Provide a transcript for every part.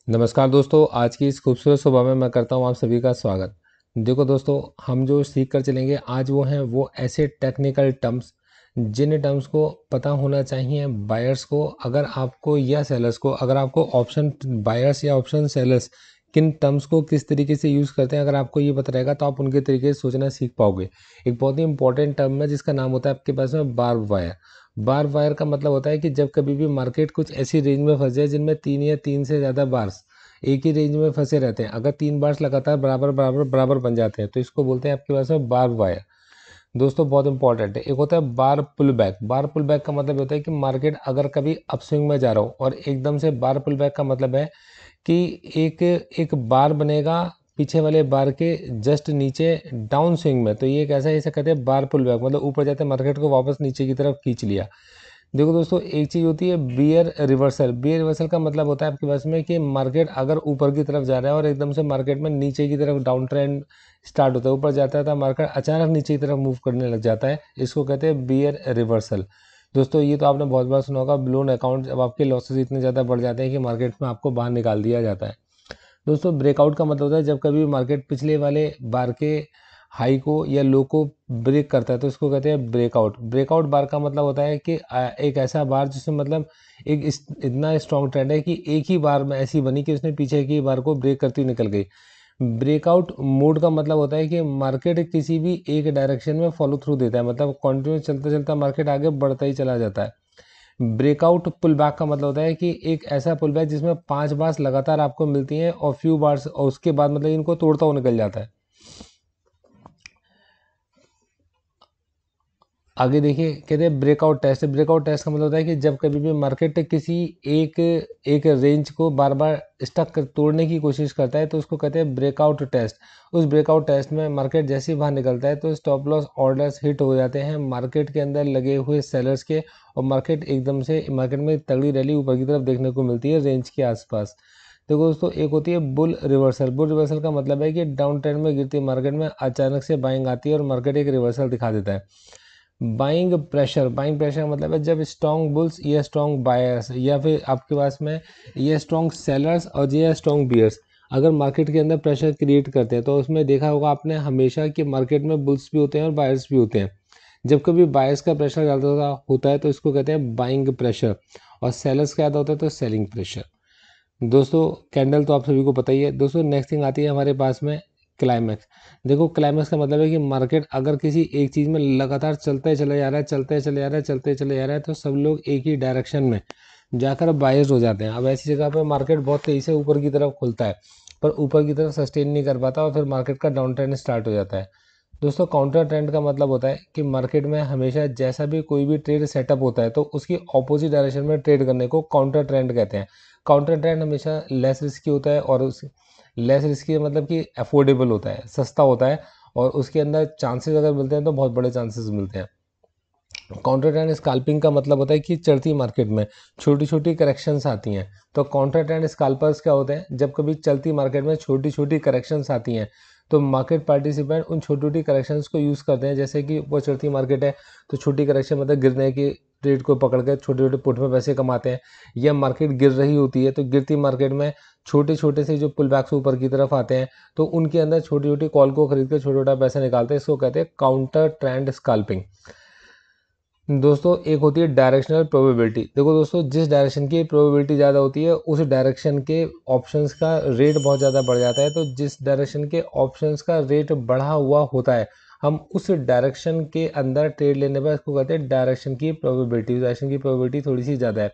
नमस्कार दोस्तों, आज की इस खूबसूरत सुबह में मैं करता हूँ आप सभी का स्वागत। देखो दोस्तों, हम जो सीख कर चलेंगे आज वो ऐसे टेक्निकल टर्म्स जिन टर्म्स को पता होना चाहिए बायर्स को, अगर आपको या सेलर्स को, अगर आपको ऑप्शन बायर्स या ऑप्शन सेलर्स किन टर्म्स को किस तरीके से यूज़ करते हैं, अगर आपको ये पता रहेगा तो आप उनके तरीके से सोचना सीख पाओगे। एक बहुत ही इंपॉर्टेंट टर्म है जिसका नाम होता है आपके पास में बार्ब वायर। बार वायर का मतलब होता है कि जब कभी भी मार्केट कुछ ऐसी रेंज में फंस जाए जिनमें तीन या तीन से ज़्यादा बार्स एक ही रेंज में फंसे रहते हैं, अगर तीन बार्स लगातार बराबर बराबर बराबर बन जाते हैं तो इसको बोलते हैं आपके पास में बार वायर। दोस्तों बहुत इंपॉर्टेंट है। एक होता है बार पुल बैक। बार पुल बैक का मतलब होता है कि मार्केट अगर कभी अपस्विंग में जा रहा हो और एकदम से बार पुल बैक का मतलब है कि एक एक बार बनेगा पीछे वाले बार के जस्ट नीचे डाउन स्विंग में, तो ये एक ऐसा इसे कहते हैं बार पुल बैक, मतलब ऊपर जाते मार्केट को वापस नीचे की तरफ खींच लिया। देखो दोस्तों, एक चीज़ होती है बियर रिवर्सल। बियर रिवर्सल का मतलब होता है आपके पास में कि मार्केट अगर ऊपर की तरफ जा रहा है और एकदम से मार्केट में नीचे की तरफ डाउन ट्रेंड स्टार्ट होता है, ऊपर जाता है तो मार्केट अचानक नीचे की तरफ मूव करने लग जाता है, इसको कहते हैं बियर रिवर्सल। दोस्तों ये तो आपने बहुत बार सुना होगा, ब्लोन अकाउंट, जब आपके लॉसेस इतने ज़्यादा बढ़ जाते हैं कि मार्केट में आपको बाहर निकाल दिया जाता है। दोस्तों ब्रेकआउट का मतलब होता है जब कभी मार्केट पिछले वाले बार के हाई को या लो को ब्रेक करता है तो इसको कहते हैं ब्रेकआउट। ब्रेकआउट बार का मतलब होता है कि एक ऐसा बार जिसमें मतलब इतना स्ट्रॉन्ग ट्रेंड है कि एक ही बार में ऐसी बनी कि उसने पीछे की बार को ब्रेक करती निकल गई। ब्रेकआउट मोड का मतलब होता है कि मार्केट किसी भी एक डायरेक्शन में फॉलो थ्रू देता है, मतलब कंटिन्यू चलता चलता मार्केट आगे बढ़ता ही चला जाता है। ब्रेकआउट पुल बैक का मतलब होता है कि एक ऐसा पुल बैक जिसमें 5 बार्स लगातार आपको मिलती हैं और फ्यू बार्स और उसके बाद मतलब इनको तोड़ता हुआ निकल जाता है। आगे देखिए, कहते हैं ब्रेकआउट टेस्ट। ब्रेकआउट टेस्ट का मतलब होता है कि जब कभी भी मार्केट किसी एक एक रेंज को बार बार स्टक तोड़ने की कोशिश करता है तो उसको कहते हैं ब्रेकआउट टेस्ट। उस ब्रेकआउट टेस्ट में मार्केट जैसे ही बाहर निकलता है तो स्टॉप लॉस ऑर्डर्स हिट हो जाते हैं मार्केट के अंदर लगे हुए सेलर्स के, और मार्केट एकदम से मार्केट में तगड़ी रैली ऊपर की तरफ देखने को मिलती है रेंज के आसपास। देखो दोस्तों, एक होती है बुल रिवर्सल। बुल रिवर्सल का मतलब है कि डाउन ट्रेंड में गिरती मार्केट में अचानक से बाइंग आती है और मार्केट एक रिवर्सल दिखा देता है। Buying pressure. बाइंग प्रेशर का मतलब है जब स्ट्रॉन्ग बुल्स या स्ट्रॉन्ग बायर्स या फिर आपके पास में ये स्ट्रॉन्ग सेलर्स और ये स्ट्रॉन्ग बियर्स अगर मार्केट के अंदर प्रेशर क्रिएट करते हैं तो उसमें देखा होगा आपने हमेशा कि मार्केट में बुल्स भी होते हैं और बायर्स भी होते हैं। जब कभी बायर्स का प्रेशर ज़्यादा होता है तो इसको कहते हैं बाइंग प्रेशर, और सेलर्स का ज़्यादा होता है तो सेलिंग प्रेशर। दोस्तों कैंडल तो आप सभी को पता ही है। दोस्तों नेक्स्ट थिंग आती है हमारे पास में क्लाइमैक्स। देखो क्लाइमैक्स का मतलब है कि मार्केट अगर किसी एक चीज़ में लगातार चलते चले जा रहा है, चलते चले जा रहा है, चलते चले जा रहा है, तो सब लोग एक ही डायरेक्शन में जाकर बायर्स हो जाते हैं। अब ऐसी जगह पे मार्केट बहुत तेज़ी से ऊपर की तरफ खुलता है पर ऊपर की तरफ सस्टेन नहीं कर पाता और फिर मार्केट का डाउन ट्रेंड स्टार्ट हो जाता है। दोस्तों काउंटर ट्रेंड का मतलब होता है कि मार्केट में हमेशा जैसा भी कोई भी ट्रेड सेटअप होता है तो उसकी ऑपोजिट डायरेक्शन में ट्रेड करने को काउंटर ट्रेंड कहते हैं। काउंटर ट्रेंड हमेशा लेस रिस्की होता है और उस लेस रिस्की मतलब कि अफोर्डेबल होता है, सस्ता होता है, और उसके अंदर चांसेस अगर मिलते हैं तो बहुत बड़े चांसेस मिलते हैं। काउंटर ट्रेंड स्कैल्पिंग का मतलब होता है कि चढ़ती मार्केट में छोटी छोटी करेक्शंस आती हैं। तो काउंटर ट्रेंड स्कैल्पर्स क्या होते हैं, जब कभी चलती मार्केट में छोटी छोटी करेक्शंस आती हैं तो मार्केट पार्टिसिपेंट उन छोटी छोटी करेक्शंस को यूज़ करते हैं। जैसे कि वो चढ़ती मार्केट है तो छोटी करेक्शन मतलब गिरने की ट्रेड को पकड़ कर छोटे छोटे पुट में पैसे कमाते हैं, या मार्केट गिर रही होती है तो गिरती मार्केट में छोटे छोटे से जो पुल बैक्स ऊपर की तरफ आते हैं तो उनके अंदर छोटी छोटी कॉल को खरीद कर छोटा छोटा पैसा निकालते हैं, इसको कहते हैं काउंटर ट्रेंड स्कैल्पिंग। दोस्तों एक होती है डायरेक्शनल प्रोबेबिलिटी। देखो दोस्तों, जिस डायरेक्शन की प्रोबेबिलिटी ज़्यादा होती है उस डायरेक्शन के ऑप्शंस का रेट बहुत ज़्यादा बढ़ जाता है। तो जिस डायरेक्शन के ऑप्शंस का रेट बढ़ा हुआ होता है हम उस डायरेक्शन के अंदर ट्रेड लेने पर इसको कहते हैं डायरेक्शन की प्रोबेबिलिटी। डायरेक्शन की प्रोबेबिलिटी थोड़ी सी ज़्यादा है।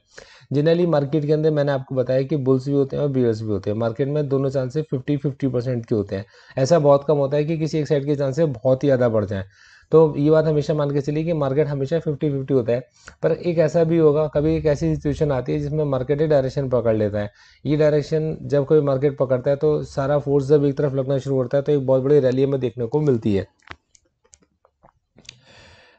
जनरली मार्केट के अंदर मैंने आपको बताया कि बुल्स भी होते हैं और बियर्स भी होते हैं। मार्केट में दोनों चांसेस 50-50% के होते हैं। ऐसा बहुत कम होता है कि किसी एक साइड के चांसेस बहुत ही ज़्यादा बढ़ जाएं। तो ये बात हमेशा मान के चलिए कि मार्केट हमेशा 50-50 होता है। पर एक ऐसा भी होगा, कभी एक ऐसी सिचुएशन आती है जिसमें मार्केट ही डायरेक्शन पकड़ लेता है। ये डायरेक्शन जब कोई मार्केट पकड़ता है तो सारा फोर्स जब एक तरफ लगना शुरू होता है तो एक बहुत बड़ी रैली हमें देखने को मिलती है।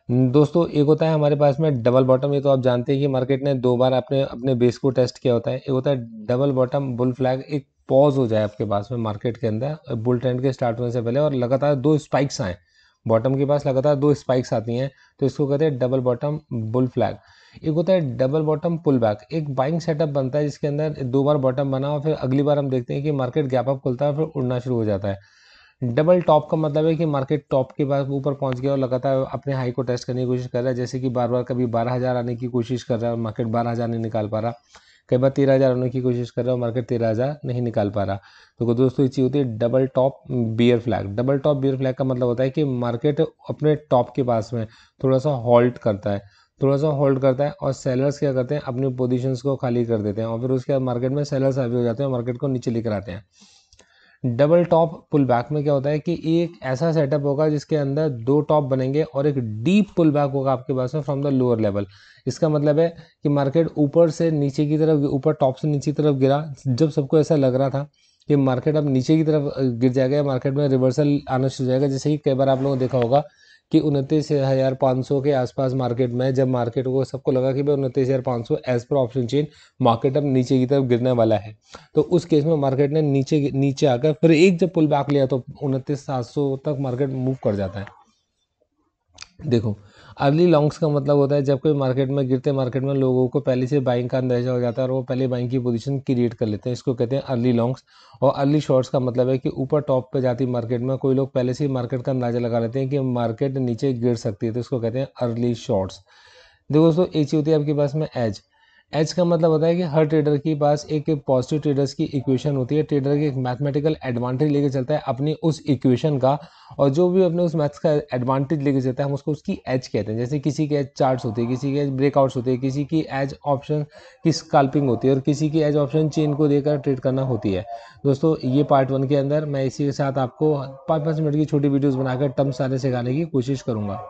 दोस्तों एक होता है हमारे पास में डबल बॉटम। ये तो आप जानते हैं कि मार्केट ने 2 बार अपने अपने बेस को टेस्ट किया होता है। एक होता है डबल बॉटम बुल फ्लैग, एक पॉज हो जाए आपके पास में मार्केट के अंदर बुल ट्रेंड के स्टार्ट होने से पहले और लगातार 2 स्पाइक्स आए, बॉटम के पास लगातार 2 स्पाइक्स आती हैं तो इसको कहते हैं डबल बॉटम बुल फ्लैग। एक होता है डबल बॉटम पुल बैक, एक बाइंग सेटअप बनता है जिसके अंदर 2 बार बॉटम बना और फिर अगली बार हम देखते हैं कि मार्केट गैप अप खुलता है और फिर उड़ना शुरू हो जाता है। डबल टॉप का मतलब है कि मार्केट टॉप के बाद ऊपर पहुंच गया और लगातार अपने हाई को टेस्ट करने की कोशिश कर रहा है, जैसे कि बार बार कभी 12,000 आने की कोशिश कर रहा है और मार्केट 12,000 नहीं निकाल पा रहा, कई बार 13,000 आने की कोशिश कर रहा है और मार्केट 13,000 नहीं निकाल पा रहा। तो दोस्तों ये चीज़ होती है double top bear flag. Double top bear flag का मतलब होता है कि मार्केट अपने टॉप के पास में थोड़ा सा हॉल्ट करता है, थोड़ा सा होल्ड करता है और सेलर्स क्या करते हैं, अपनी पोजीशंस को खाली कर देते हैं और फिर उसके बाद मार्केट में सेलर्स हावी हो जाते हैं और मार्केट को नीचे लेकर आते हैं। डबल टॉप पुल बैक में क्या होता है कि एक ऐसा सेटअप होगा जिसके अंदर 2 टॉप बनेंगे और एक डीप पुल बैक होगा आपके पास में फ्रॉम द लोअर लेवल। इसका मतलब है कि मार्केट ऊपर से नीचे की तरफ, ऊपर टॉप से नीचे की तरफ गिरा, जब सबको ऐसा लग रहा था कि मार्केट अब नीचे की तरफ गिर जाएगा, मार्केट में रिवर्सल आना शुरू हो जाएगा, जैसे कि कई बार आप लोगों ने देखा होगा कि 29,500 के आसपास मार्केट में, जब मार्केट को सबको लगा कि भाई 29,500 as per option chain market अब नीचे की तरफ गिरने वाला है, तो उस केस में मार्केट ने नीचे नीचे आकर फिर एक जब पुल बैक लिया तो 29,700 तक मार्केट मूव कर जाता है। देखो, अर्ली लॉन्ग्स का मतलब होता है जब कोई मार्केट में, गिरते मार्केट में लोगों को पहले से बाइंग का अंदाजा हो जाता है और वो पहले बाइंग की पोजीशन क्रिएट कर लेते हैं, इसको कहते हैं अर्ली लॉन्ग्स। और अर्ली शॉर्ट्स का मतलब है कि ऊपर टॉप पे जाती मार्केट में कोई लोग पहले से ही मार्केट का अंदाजा लगा लेते हैं कि मार्केट नीचे गिर सकती है, तो इसको कहते हैं अर्ली शॉर्ट्स। देखो दोस्तों, एक चीज होती है आपके पास में एज। एज का मतलब होता है कि हर ट्रेडर के पास एक पॉजिटिव ट्रेडर्स की इक्वेशन होती है, ट्रेडर की एक मैथमेटिकल एडवांटेज लेके चलता है अपनी उस इक्वेशन का, और जो भी अपने उस मैथ्स का एडवांटेज लेके चलता है हम उसको उसकी एज कहते हैं। जैसे किसी की एज चार्ट्स होती है, किसी की एज ब्रेकआउट्स होती है, किसी की एज ऑप्शन की स्कैल्पिंग होती है और किसी की एज ऑप्शन चेन को देकर ट्रेड करना होती है। दोस्तों ये पार्ट 1 के अंदर मैं इसी के साथ आपको 5-5 मिनट की छोटी वीडियोस बनाकर टर्म सारे सिखाने की कोशिश करूंगा।